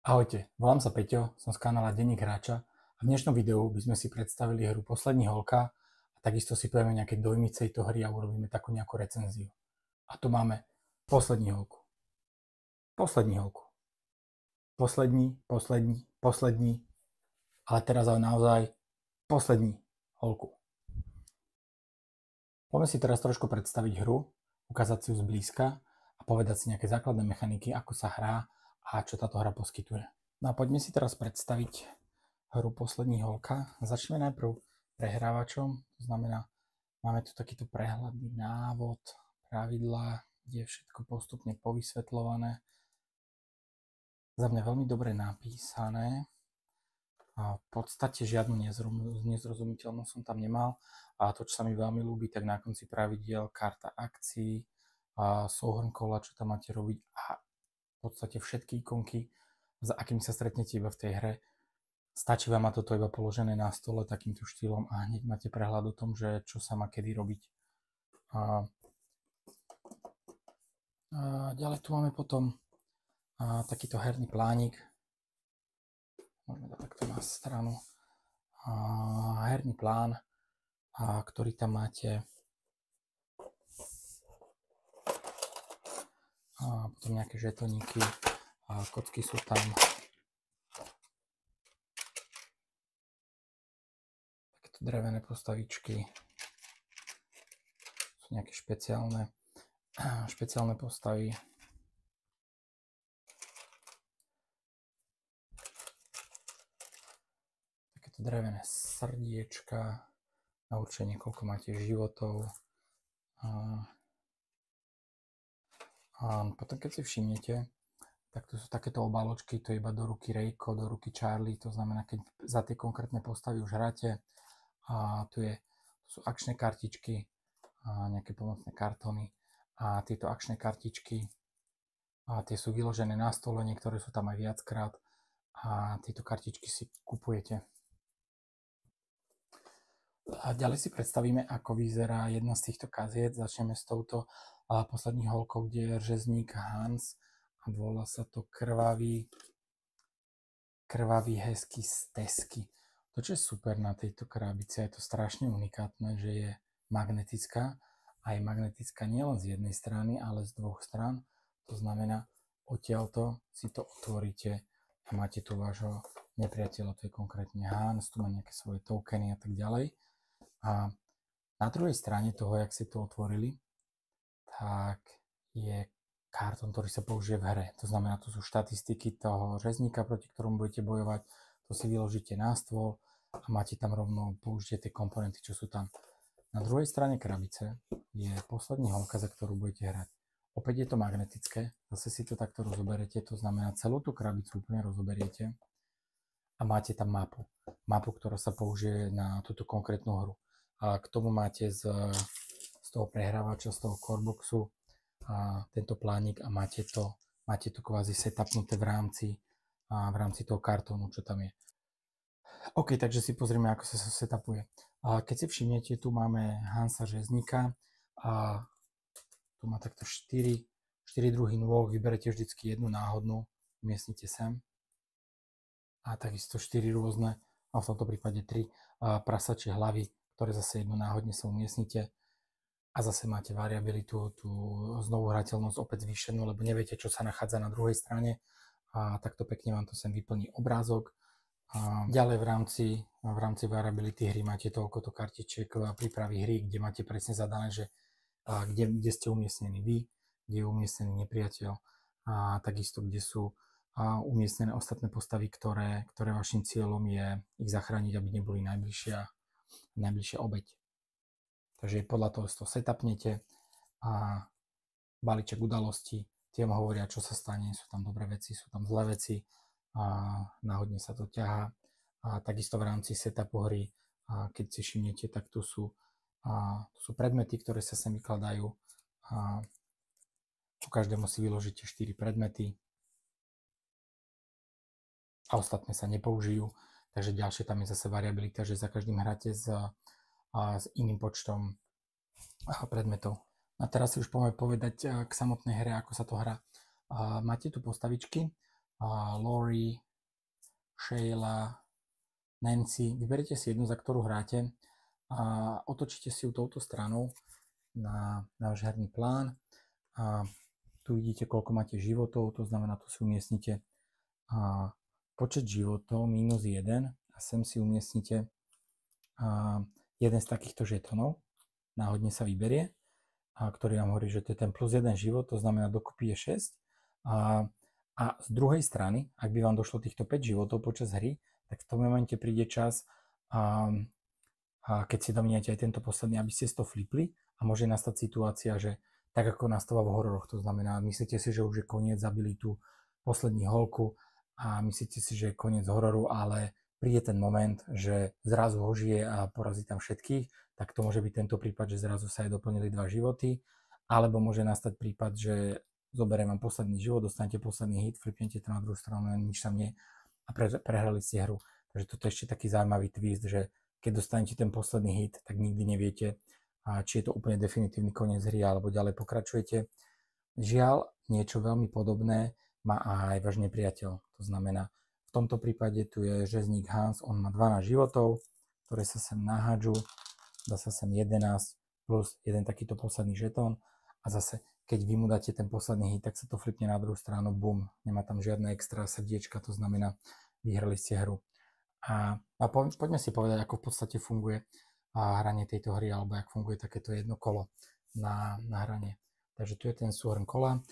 Ahojte, volám sa Peťo, som z kanála Denník hráča a v dnešnom videu by sme si predstavili hru Poslední holka a takisto si povieme nejaké dojmy z tejto hry a urobíme takú nejakú recenziu. A tu máme Poslední holku. Poslední holku. Poslední, ale teraz ale naozaj Poslední holku. Poďme si teraz trošku predstaviť hru, ukázať si ju zblízka a povedať si nejaké základné mechaniky, ako sa hrá a čo táto hra poskytuje. No a poďme si teraz predstaviť hru Poslední holka. Začneme najprv prehrávačom, to znamená, máme tu takýto prehľadný návod, pravidlá, kde je všetko postupne povysvetľované. Za mňa veľmi dobre napísané. A v podstate žiadnu nezrozumiteľnosť som tam nemal. A to, čo sa mi veľmi ľúbi, tak na konci pravidiel karta akcií, a súhrn kola, čo tam máte robiť a v podstate všetky ikonky, za akým sa stretnete iba v tej hre. Stačí vám toto iba položené na stole takýmto štýlom a hneď máte prehľad o tom, že čo sa má kedy robiť. A ďalej tu máme potom takýto herný plánik. Môžeme dať takto na stranu. Herný plán, ktorý tam máte. Potom nejaké žetoníky, kocky sú tam. Takéto drevené postavičky. Sú nejaké špeciálne postavy. Drevené srdiečka na určenie, koľko máte životov. A potom keď si všimnete, tak tu sú takéto obaločky, to je iba do ruky Rejko, do ruky Charlie, to znamená, keď za tie konkrétne postavy už hráte. A tu sú akčné kartičky, nejaké pomocné kartóny a tieto akčné kartičky tie sú vyložené na stole, niektoré sú tam aj viackrát a tieto kartičky si kupujete. A ďalej si predstavíme, ako vyzerá jedna z týchto kaziet. Začneme s touto Poslední holkou, kde je řezník Hans a volá sa to krvavý hezký stesky. To, čo je super na tejto krabici, je to strašne unikátne, že je magnetická a je magnetická nielen z jednej strany, ale z dvoch strán. To znamená, odtiaľto si to otvoríte a máte tu vášho nepriateľa, to je konkrétne Hans, tu má nejaké svoje tokeny a tak ďalej. A na druhej strane toho, jak si to otvorili, tak je kartón, ktorý sa použije v hre. To znamená, tu sú štatistiky toho řezníka, proti ktorom budete bojovať. To si vyložíte na stôl a máte tam rovno, použite tie komponenty, čo sú tam. Na druhej strane krabice je Poslední holka, za ktorú budete hrať. Opäť je to magnetické, zase si to takto rozoberete, to znamená, celú tú krabicu úplne rozoberiete a máte tam mapu. Mapu, ktorá sa použije na túto konkrétnu hru. A k tomu máte z toho prehrávača, z toho coreboxu tento plánik a máte to kvázi setupnuté v rámci toho kartónu, čo tam je. OK, takže si pozrieme, ako sa setupuje. Keď si všimnete, tu máme Hansa Řezníka a tu má takto 4 druhy nôh, vyberete vždycky jednu náhodnú, umiestnite sem a takisto 4 rôzne, a v tomto prípade 3 prasačie hlavy, ktoré zase jednu náhodne sa umiestnite a zase máte variabilitu, tú znovu hrateľnosť opäť zvýšenú, lebo neviete, čo sa nachádza na druhej strane a takto pekne vám to sem vyplní obrázok. A ďalej v rámci variability hry máte toľkoto kartičiek prípravy hry, kde máte presne zadané, že kde ste umiestnení vy, kde je umiestnený nepriateľ a takisto, kde sú umiestnené ostatné postavy, ktoré vašim cieľom je ich zachrániť, aby neboli najbližšia obeť. Takže podľa toho to setupnete a balíček udalostí, tie vám hovoria, čo sa stane, sú tam dobré veci, sú tam zlé veci a náhodne sa to ťahá. A takisto v rámci setupu hry, keď si všimnete, tak tu sú predmety, ktoré sa sem vykladajú. Ku každému si vyložíte 4 predmety a ostatné sa nepoužijú. Takže ďalšie tam je zase variabilita, že za každým hráte s iným počtom predmetov. A teraz si už poďme povedať k samotnej hre, ako sa to hrá. Máte tu postavičky, Lori, Sheila, Nancy. Vyberete si jednu, za ktorú hráte a otočíte si ju touto stranou na váš herný plán. A tu vidíte, koľko máte životov, to znamená, tu si umiestnite počet životov minus 1 a sem si umiestnite jeden z takýchto žetonov, náhodne sa vyberie, ktorý vám hovorí, že to je ten plus 1 život, to znamená dokopy je 6. A z druhej strany, ak by vám došlo týchto 5 životov počas hry, tak v tom momente príde čas, keď si dominiate aj tento posledný, aby ste to flipli a môže nastať situácia, že tak ako nastáva v hororoch, to znamená, myslíte si, že už je koniec, zabili tú poslední holku a myslíte si, že je koniec hororu, ale príde ten moment, že zrazu ho žije a porazí tam všetkých, tak to môže byť tento prípad, že zrazu sa aj doplnili 2 životy, alebo môže nastať prípad, že zoberiem vám posledný život, dostanete posledný hit, flipnete to na druhú stranu, nič tam nie a prehrali ste hru. Takže toto je ešte taký zaujímavý twist, že keď dostanete ten posledný hit, tak nikdy neviete, či je to úplne definitívny koniec hry, alebo ďalej pokračujete. Žiaľ, niečo veľmi podobné má aj váš nepriateľ. To znamená, v tomto prípade tu je řezník Hans, on má 12 životov, ktoré sa sem nahádžu, dá sa sem 11 plus jeden takýto posledný žetón a zase keď vy mu dáte ten posledný hit, tak sa to flipne na druhú stranu, bum, nemá tam žiadne extra srdiečka, to znamená, vyhrali ste hru. A poďme si povedať, ako v podstate funguje hranie tejto hry, alebo jak funguje takéto jedno kolo na hranie. Takže tu je ten súhrn kola.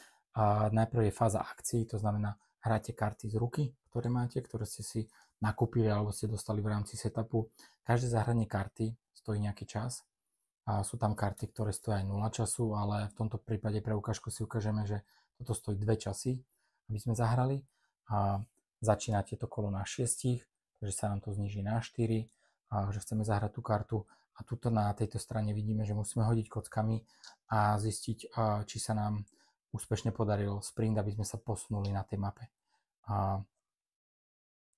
Najprv je fáza akcií, to znamená, hráte karty z ruky, ktoré máte, ktoré ste si nakúpili alebo ste dostali v rámci setupu. Každé zahranie karty stojí nejaký čas. A sú tam karty, ktoré stojí aj 0 času, ale v tomto prípade pre ukážku si ukážeme, že toto stojí 2 časy, aby sme zahrali. Začínate to kolo na 6, takže sa nám to zniží na 4, že chceme zahrať tú kartu. A tuto na tejto strane vidíme, že musíme hodiť kockami a zistiť, či sa nám úspešne podaril sprint, aby sme sa posunuli na tej mape.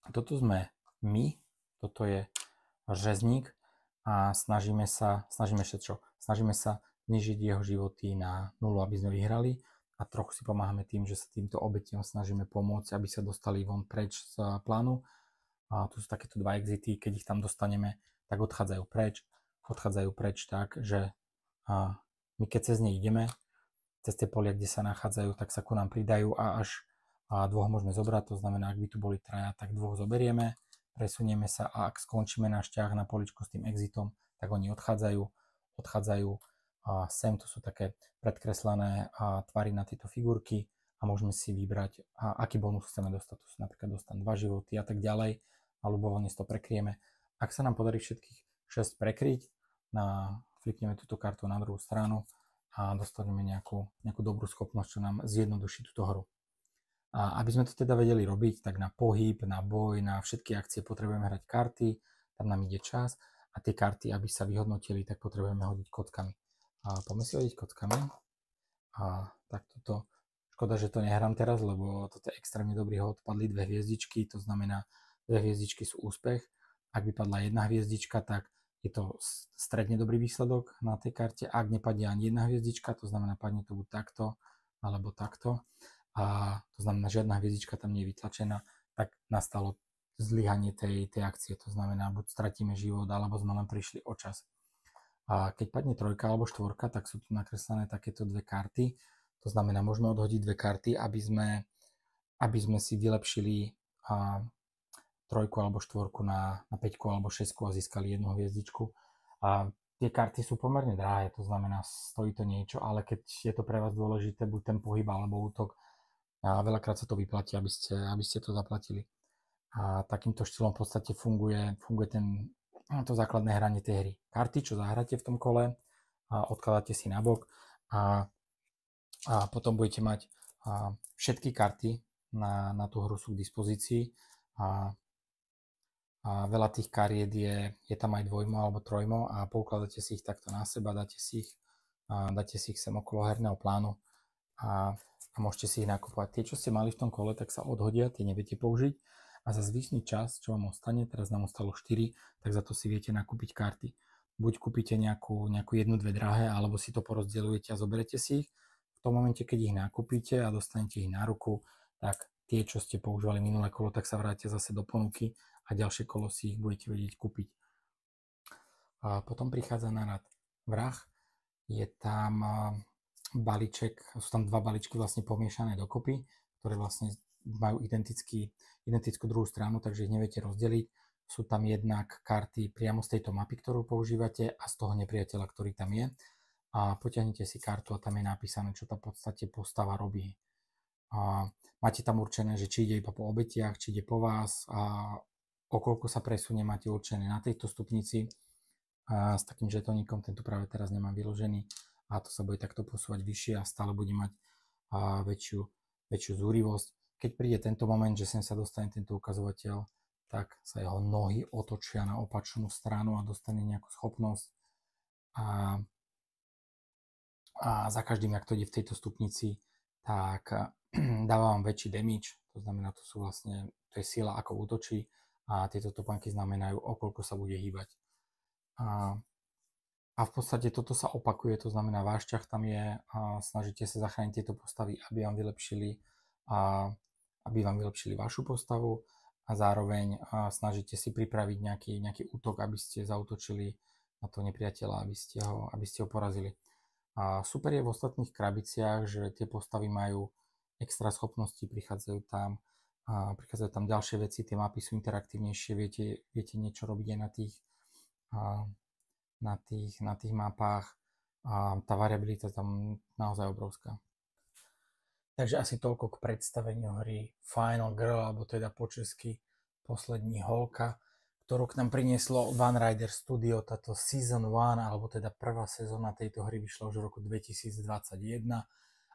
Toto sme my, toto je řezník a snažíme sa znižiť jeho životy na 0, aby sme vyhrali a trochu si pomáhame tým, že sa týmto obetiam snažíme pomôcť, aby sa dostali von preč z plánu. A tu sú takéto 2 exity, keď ich tam dostaneme, tak odchádzajú preč tak, že my keď cez ne ideme, cez tie polia, kde sa nachádzajú, tak sa ku nám pridajú a až 2 môžeme zobrať, to znamená, ak by tu boli 3, tak 2 zoberieme, presunieme sa a ak skončíme náš ťah na poličku s tým exitom, tak oni odchádzajú sem, to sú také predkreslené tvary na tieto figurky a môžeme si vybrať, aký bonus chceme dostať, to sú napríklad dostanú 2 životy a tak ďalej a ľubovoľne si to prekrieme. Ak sa nám podarí všetkých 6 prekryť, flipneme túto kartu na druhú stranu a dostaneme nejakú dobrú schopnosť, čo nám zjednoduší túto hru. A aby sme to teda vedeli robiť, tak na pohyb, na boj, na všetky akcie potrebujeme hrať karty, tam nám ide čas a tie karty, aby sa vyhodnotili, tak potrebujeme hodiť kockami. Poďme si hodiť kockami. Tak toto, škoda, že to nehrám teraz, lebo toto je extrémne dobrý hod, padli 2 hviezdičky, to znamená 2 hviezdičky sú úspech. Ak by padla 1 hviezdička, tak je to stredne dobrý výsledok na tej karte. Ak nepadne ani 1 hviezdička, to znamená, padne to buď takto, alebo takto. A to znamená, žiadna hviezdička tam nie je vytlačená, tak nastalo zlyhanie tej akcie. To znamená, buď stratíme život, alebo sme len prišli o čas. A keď padne 3 alebo 4, tak sú tu nakreslené takéto 2 karty. To znamená, môžeme odhodiť 2 karty, aby sme si vylepšili 3 alebo 4 na 5 alebo 6 a získali 1 hviezdičku. A tie karty sú pomerne drahé, to znamená, stojí to niečo, ale keď je to pre vás dôležité, buď ten pohyb alebo útok, a veľakrát sa to vyplatí, aby ste to zaplatili. A takýmto štýlom v podstate funguje to základné hranie tej hry. Karty, čo zahráte v tom kole, odkladáte si nabok a potom budete mať všetky karty na tú hru sú k dispozícii a veľa tých kariet je tam aj 2 alebo 3 a poukladáte si ich takto na seba, dáte si ich sem okolo herného plánu a môžete si ich nakupovať. Tie, čo ste mali v tom kole, tak sa odhodia, tie neviete použiť a za zvyšný čas, čo vám ostane, teraz nám ostalo 4, tak za to si viete nakúpiť karty. Buď kúpite nejakú 1-2 drahé, alebo si to porozdeľujete a zoberete si ich. V tom momente, keď ich nakúpite a dostanete ich na ruku, tak tie, čo ste používali minulé kolo, tak sa vrátia zase do ponuky a ďalšie kolo si ich budete vedieť kúpiť. A potom prichádza na rad vrah, je tam balíček, sú tam dva balíčky vlastne pomiešané dokopy, ktoré vlastne majú identickú druhú stranu, takže ich neviete rozdeliť. Sú tam jednak karty priamo z tejto mapy, ktorú používate a z toho nepriateľa, ktorý tam je. A potiahnete si kartu a tam je napísané, čo tá v podstate postava robí. A máte tam určené, že či ide iba po obetiach, či ide po vás a o koľko sa presunie, máte určené na tejto stupnici. A s takým žetónikom, tento práve teraz nemám vyložený a to sa bude takto posúvať vyššie a stále bude mať väčšiu zúrivosť. Keď príde tento moment, že sem sa dostane tento ukazovateľ, tak sa jeho nohy otočia na opačnú stranu a dostane nejakú schopnosť a za každým, ak to ide v tejto stupnici, tak dáva vám väčší damage, to znamená, to je sila, ako útočí a tieto topánky znamenajú, o koľko sa bude hýbať. A v podstate toto sa opakuje, to znamená, váš ťah tam je a snažíte sa zachrániť tieto postavy, aby vám vylepšili vašu postavu a zároveň snažíte si pripraviť nejaký útok, aby ste zaútočili na toho nepriateľa, aby ste ho porazili. A super je v ostatných krabiciach, že tie postavy majú extra schopnosti, prichádzajú tam ďalšie veci, tie mapy sú interaktívnejšie, viete niečo robiť aj na tých mapách a tá variabilita tam naozaj obrovská. Takže asi toľko k predstaveniu hry Final Girl, alebo teda po česky Poslední holka, ktorú k nám prinieslo One Rider Studio, táto Season 1, alebo teda prvá sezóna tejto hry vyšla už v roku 2021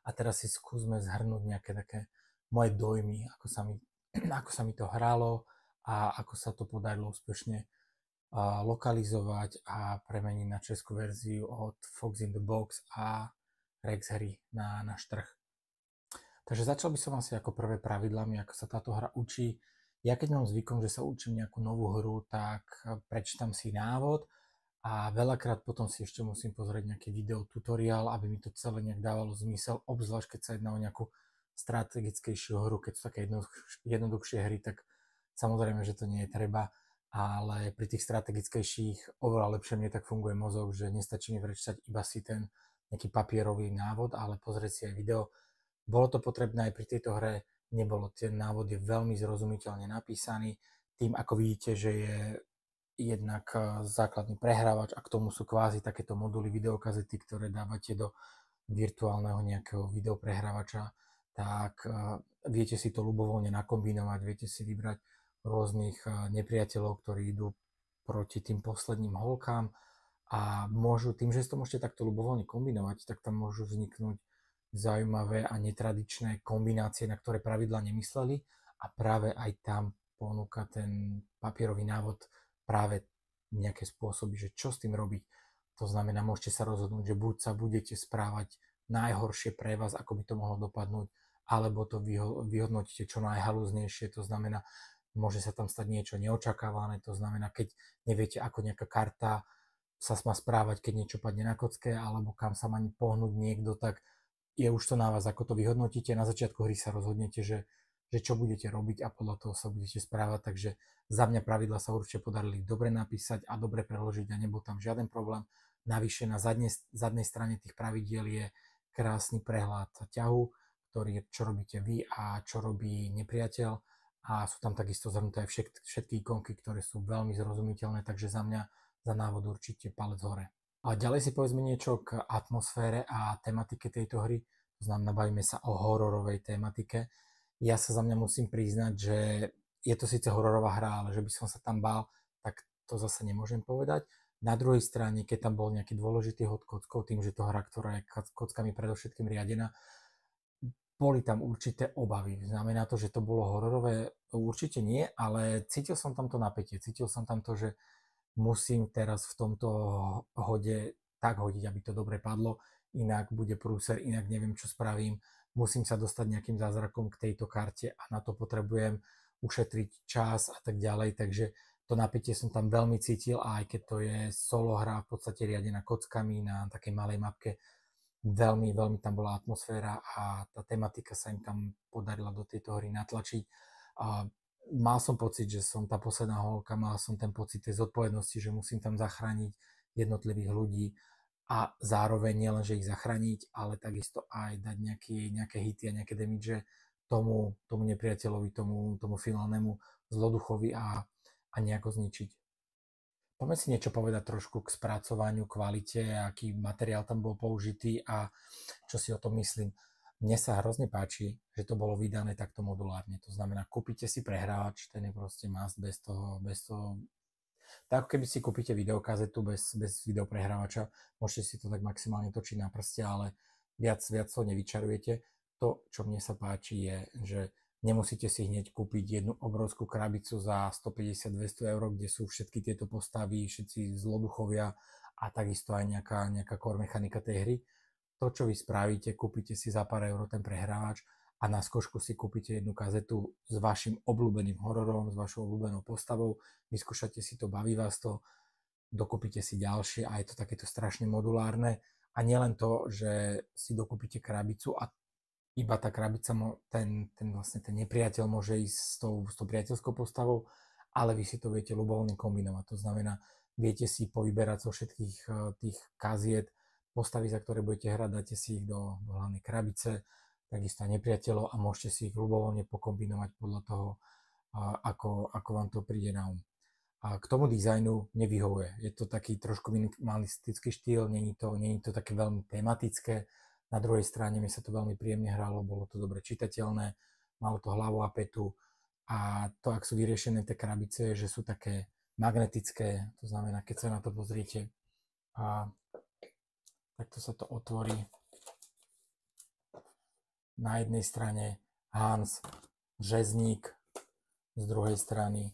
a teraz si skúsme zhrnúť nejaké také moje dojmy, ako sa mi to hralo a ako sa to podarilo úspešne lokalizovať a premeniť na českú verziu od Fox in the Box a Rex hry na náš trh. Takže začal by som asi ako prvé pravidlami, ako sa táto hra učí. Ja keď mám zvykom, že sa učím nejakú novú hru, tak prečítam si návod a veľakrát potom si ešte musím pozrieť nejaký video tutoriál, aby mi to celé nejak dávalo zmysel, obzvlášť keď sa jedná o nejakú strategickejšiu hru, keď sú také jednoduchšie hry, tak samozrejme, že to nie je treba, ale pri tých strategickejších oveľa lepšie mne tak funguje mozog, že nestačí mi prečítať iba si ten nejaký papierový návod, ale pozrieť si aj video. Bolo to potrebné aj pri tejto hre, nebolo. Ten návod je veľmi zrozumiteľne napísaný, tým ako vidíte, že je jednak základný prehrávač a k tomu sú kvázi takéto moduly videokazety, ktoré dávate do virtuálneho nejakého videoprehrávača, tak viete si to ľubovoľne nakombinovať, viete si vybrať rôznych nepriateľov, ktorí idú proti tým posledným holkám a tým, že si to môžete takto ľubovoľne kombinovať, tak tam môžu vzniknúť zaujímavé a netradičné kombinácie, na ktoré pravidlá nemysleli a práve aj tam ponúka ten papierový návod práve nejaké spôsoby, že čo s tým robiť. To znamená, môžete sa rozhodnúť, že buď sa budete správať najhoršie pre vás, ako by to mohlo dopadnúť, alebo to vyhodnotíte čo najhalúznejšie, to znamená, môže sa tam stať niečo neočakávané, to znamená, keď neviete, ako nejaká karta sa má správať, keď niečo padne na kocke, alebo kam sa má pohnúť niekto, tak je už to na vás, ako to vyhodnotíte. Na začiatku hry sa rozhodnete, že čo budete robiť a podľa toho sa budete správať, takže za mňa pravidla sa určite podarili dobre napísať a dobre preložiť a nebol tam žiaden problém. Navyše na zadnej strane tých pravidiel je krásny prehľad ťahu, ktorý je, čo robíte vy a čo robí nepriateľ a sú tam takisto zhrnuté aj všetky ikonky, ktoré sú veľmi zrozumiteľné, takže za mňa za návod určite palec hore. A ďalej si povedzme niečo k atmosfére a tematike tejto hry, to znamená, bavíme sa o hororovej tematike. Ja sa za mňa musím priznať, že je to síce hororová hra, ale že by som sa tam bál, tak to zase nemôžem povedať. Na druhej strane, keď tam bol nejaký dôležitý hod kockov, tým, že to hra, ktorá je kockami predovšetkým riadená, boli tam určité obavy. Znamená to, že to bolo hororové? Určite nie, ale cítil som tam to napätie. Cítil som tam to, že musím teraz v tomto hode tak hodiť, aby to dobre padlo, inak bude prúser, inak neviem, čo spravím. Musím sa dostať nejakým zázrakom k tejto karte a na to potrebujem ušetriť čas a tak ďalej, takže to napätie som tam veľmi cítil a aj keď to je solo hra v podstate riadená kockami na takej malej mapke, Veľmi, veľmi tam bola atmosféra a tá tematika sa im tam podarila do tejto hry natlačiť. A mal som pocit, že som tá posledná holka, mal som ten pocit tej zodpovednosti, že musím tam zachrániť jednotlivých ľudí a zároveň nielen, že ich zachrániť, ale takisto aj dať nejaké hity a nejaké damage tomu nepriateľovi, tomu finálnemu zloduchovi a nejako zničiť. Poďme si niečo povedať trošku k spracovaniu, kvalite, aký materiál tam bol použitý a čo si o tom myslím. Mne sa hrozne páči, že to bolo vydané takto modulárne. To znamená, kúpite si prehrávač, ten je proste must, bez toho. Tak ako keby si kúpite videokazetu bez videoprehrávača, môžete si to tak maximálne točiť na prste, ale viac to nevyčarujete. To, čo mne sa páči, je, že nemusíte si hneď kúpiť jednu obrovskú krabicu za 150-200 eur, kde sú všetky tieto postavy, všetci zloduchovia a takisto aj nejaká core mechanika tej hry. To, čo vy spravíte, kúpite si za pár eur ten prehrávač a na skošku si kúpite jednu kazetu s vašim obľúbeným hororom, s vašou obľúbenou postavou, vyskúšate si to, baví vás to, dokúpite si ďalšie a je to takéto strašne modulárne. A nielen to, že si dokúpite krabicu a iba tá krabica, vlastne ten nepriateľ môže ísť s tou priateľskou postavou, ale vy si to viete ľubovoľne kombinovať. To znamená, viete si povyberať zo všetkých tých kaziet postavy, za ktoré budete hrať, dáte si ich do hlavnej krabice, takisto aj nepriateľov a môžete si ich ľubovoľne pokombinovať podľa toho, ako vám to príde na um. A k tomu dizajnu nevyhovuje. Je to taký trošku minimalistický štýl, není to také veľmi tematické. Na druhej strane mi sa to veľmi príjemne hralo, bolo to dobre čitateľné, malo to hlavu a petu a to, ak sú vyriešené tie krabice, že sú také magnetické, to znamená, keď sa na to pozriete, a takto sa to otvorí. Na jednej strane Hans, žezník, z druhej strany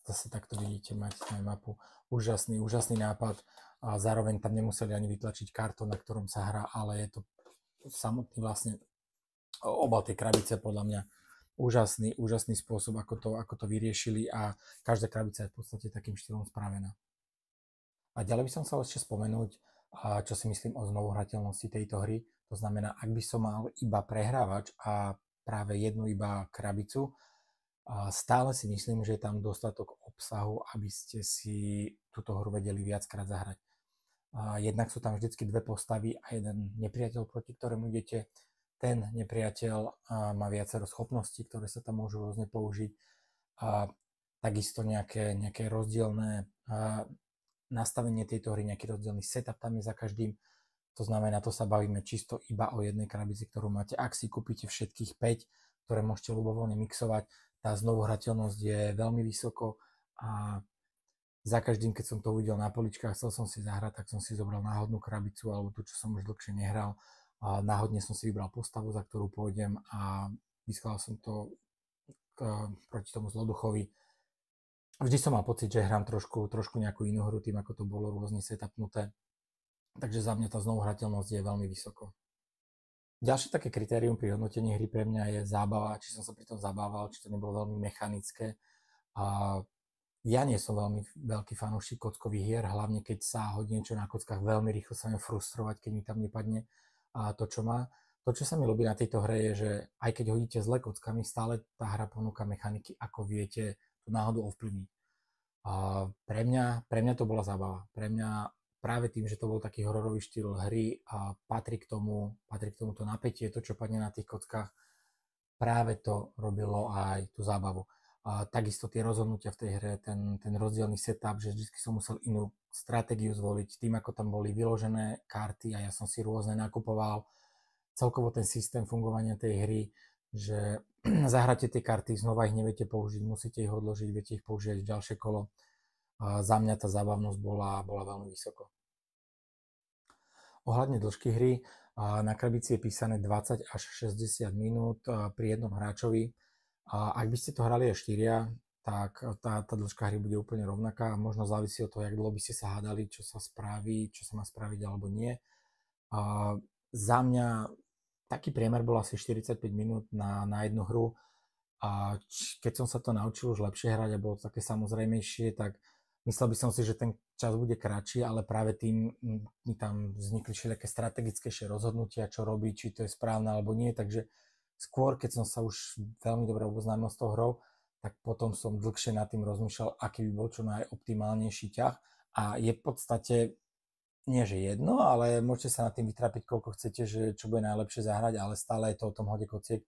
zase takto vidíte, máte tam mapu. Úžasný nápad a zároveň tam nemuseli ani vytlačiť kartón, na ktorom sa hrá, ale je to samotný vlastne obal tej krabice podľa mňa úžasný spôsob, ako to vyriešili a každá krabica je v podstate takým štýlom spravená. A ďalej by som chcel ešte spomenúť, čo si myslím o znovuhrateľnosti tejto hry. To znamená, ak by som mal iba prehrávač a práve jednu iba krabicu, stále si myslím, že je tam dostatok obsahu, aby ste si túto hru vedeli viackrát zahrať. Jednak sú tam vždycky dve postavy a jeden nepriateľ, proti ktorému idete. Ten nepriateľ má viacero schopností, ktoré sa tam môžu rôzne použiť. Takisto nejaké rozdielne nastavenie tejto hry, nejaký rozdielny setup tam je za každým. To znamená, to sa bavíme čisto iba o jednej krabici, ktorú máte. Ak si kúpite všetkých 5, ktoré môžete ľubovoľne mixovať, tá znovuhrateľnosť je veľmi vysoko a za každým, keď som to uvidel na poličkách, chcel som si zahrať, tak som si zobral náhodnú krabicu alebo tú, čo som už dlhšie nehral. A náhodne som si vybral postavu, za ktorú pôjdem a vyskladal som to proti tomu zloduchovi. Vždy som mal pocit, že hrám trošku nejakú inú hru tým, ako to bolo rôzne setupnuté. Takže za mňa tá znovuhrateľnosť je veľmi vysoko. Ďalšie také kritérium pri hodnotení hry pre mňa je zábava, či som sa pri tom zabával, či to nebolo veľmi mechanické. A ja nie som veľmi veľký fanúšik kockových hier, hlavne keď sa hodí niečo na kockách, veľmi rýchlo sa mi frustrovať, keď mi tam nepadne to, čo má. To, čo sa mi ľúbi na tejto hre je, že aj keď hodíte zle kockami, stále tá hra ponúka mechaniky, ako viete tú náhodu ovplyvniť. A pre mňa to bola zábava. Pre mňa práve tým, že to bol taký hororový štýl hry a patrí k tomu to napätie, to, čo padne na tých kockách, práve to robilo aj tú zábavu. A takisto tie rozhodnutia v tej hre, ten rozdielny setup, že vždy som musel inú stratégiu zvoliť, tým ako tam boli vyložené karty a ja som si rôzne nakupoval. Celkovo ten systém fungovania tej hry, že zahráte tie karty, znova ich neviete použiť, musíte ich odložiť, viete ich použiť v ďalšie kolo. A za mňa tá zábavnosť bola veľmi vysoko. Ohľadne dĺžky hry, na krabici je písané 20 až 60 minút pri jednom hráčovi. Ak by ste to hrali aj 4, tak tá dĺžka hry bude úplne rovnaká. Možno závisí od toho, jak dlho by ste sa hádali, čo sa má spraviť alebo nie. Za mňa taký priemer bol asi 45 minút na jednu hru. A keď som sa to naučil už lepšie hrať a bolo to také samozrejmejšie, tak Myslel by som si, že ten čas bude kratší, ale práve tým mi tam vznikli všelijaké strategickejšie rozhodnutia, čo robiť, či to je správne alebo nie, takže skôr, keď som sa už veľmi dobre oboznámil s tou hrou, tak potom som dlhšie nad tým rozmýšľal, aký by bol čo najoptimálnejší ťah a je v podstate nie že jedno, ale môžete sa nad tým vytrapiť koľko chcete, že čo bude najlepšie zahrať, ale stále je to o tom hode kociek.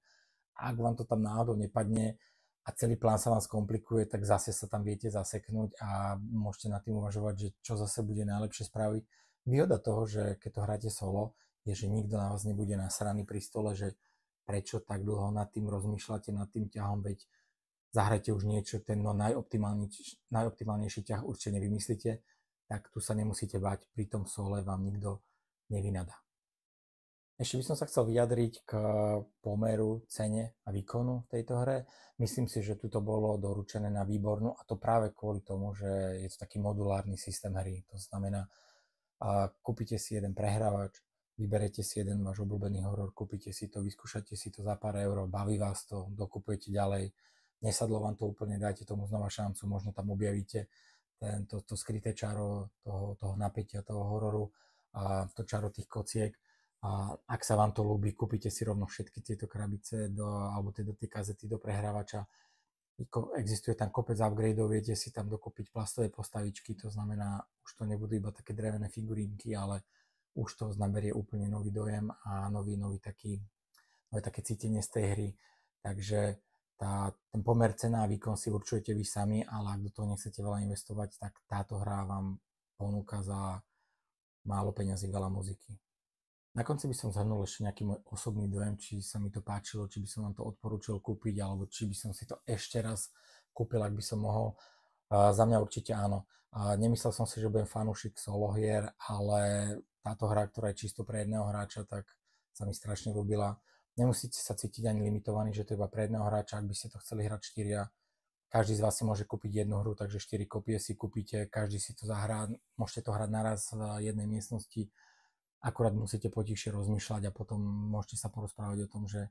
Ak vám to tam náhodou nepadne a celý plán sa vám skomplikuje, tak zase sa tam viete zaseknúť a môžete nad tým uvažovať, že čo zase bude najlepšie spraviť. Výhoda toho, že keď to hráte solo, je, že nikto na vás nebude nasraný pri stole, že prečo tak dlho nad tým rozmýšľate, nad tým ťahom, veď zahrajte už niečo, ten najoptimálnejší ťah určite nevymyslíte, tak tu sa nemusíte báť, pri tom sole vám nikto nevynadá. Ešte by som sa chcel vyjadriť k pomeru, cene a výkonu v tejto hre. Myslím si, že tu to bolo doručené na výbornú a to práve kvôli tomu, že je to taký modulárny systém hry. To znamená, kúpite si jeden prehrávač, vyberete si jeden váš obľúbený horor, kúpite si to, vyskúšate si to za pár eur, baví vás to, dokupujete ďalej, nesadlo vám to úplne, dajte tomu znova šancu, možno tam objavíte to skryté čaro toho napätia, toho hororu a to čaro tých kociek. A ak sa vám to ľúbi, kúpite si rovno všetky tieto krabice alebo teda tie kazety do prehrávača. Existuje tam kopec upgradeov, viete si tam dokúpiť plastové postavičky, to znamená, už to nebudú iba také drevené figurínky, ale už to naberie úplne nový dojem a nové také cítenie z tej hry. Takže ten pomer cena a výkon si určujete vy sami, ale ak do toho nechcete veľa investovať, tak táto hra vám ponúka za málo peňazí veľa muziky. Na konci by som zhrnul ešte nejaký môj osobný dojem, či sa mi to páčilo, či by som vám to odporúčil kúpiť, alebo či by som si to ešte raz kúpil, ak by som mohol. Za mňa určite áno. Nemyslel som si, že budem fanúšik solo hier, ale táto hra, ktorá je čisto pre jedného hráča, tak sa mi strašne ľúbila. Nemusíte sa cítiť ani limitovaní, že to je iba pre jedného hráča, ak by ste to chceli hrať 4. Každý z vás si môže kúpiť jednu hru, takže 4 kopie si kúpite, každý si to zahrá, môžete to hrať naraz v jednej miestnosti, akurát musíte potichšie rozmýšľať a potom môžete sa porozprávať o tom, že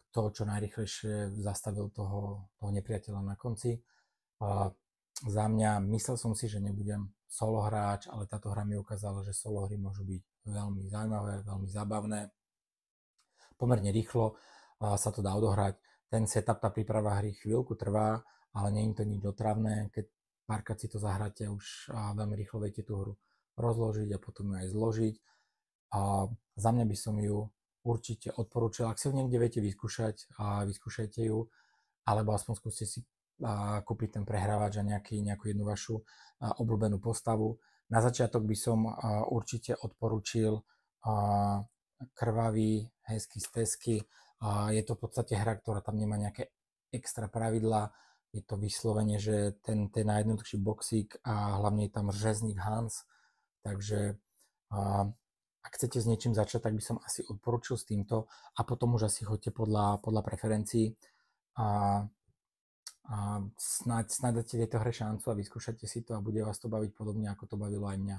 kto čo najrýchlejšie zastavil toho nepriateľa na konci. Za mňa myslel som si, že nebudem solo hráč, ale táto hra mi ukázala, že solo hry môžu byť veľmi zaujímavé, veľmi zábavné. Pomerne rýchlo sa to dá odohrať. Ten setup, tá príprava hry chvíľku trvá, ale nie je to nič otravné. Keď párkrát si to zahráte, už veľmi rýchlo viete tú hru rozložiť a potom ju aj zložiť. A za mňa by som ju určite odporúčil. Ak si ju niekde viete vyskúšať, vyskúšajte ju, alebo aspoň skúste si kúpiť ten prehrávač a nejakú jednu vašu obľúbenú postavu. Na začiatok by som určite odporúčil Krvavý hezký stezky. Je to v podstate hra, ktorá tam nemá nejaké extra pravidlá. Je to vyslovene, že ten najjednoduchší boxík a hlavne je tam řezník Hans. Takže ak chcete s niečím začať, tak by som asi odporúčil s týmto a potom už asi choďte podľa preferencií. Snáď dáte tejto hre šancu a vyskúšate si to a bude vás to baviť podobne, ako to bavilo aj mňa.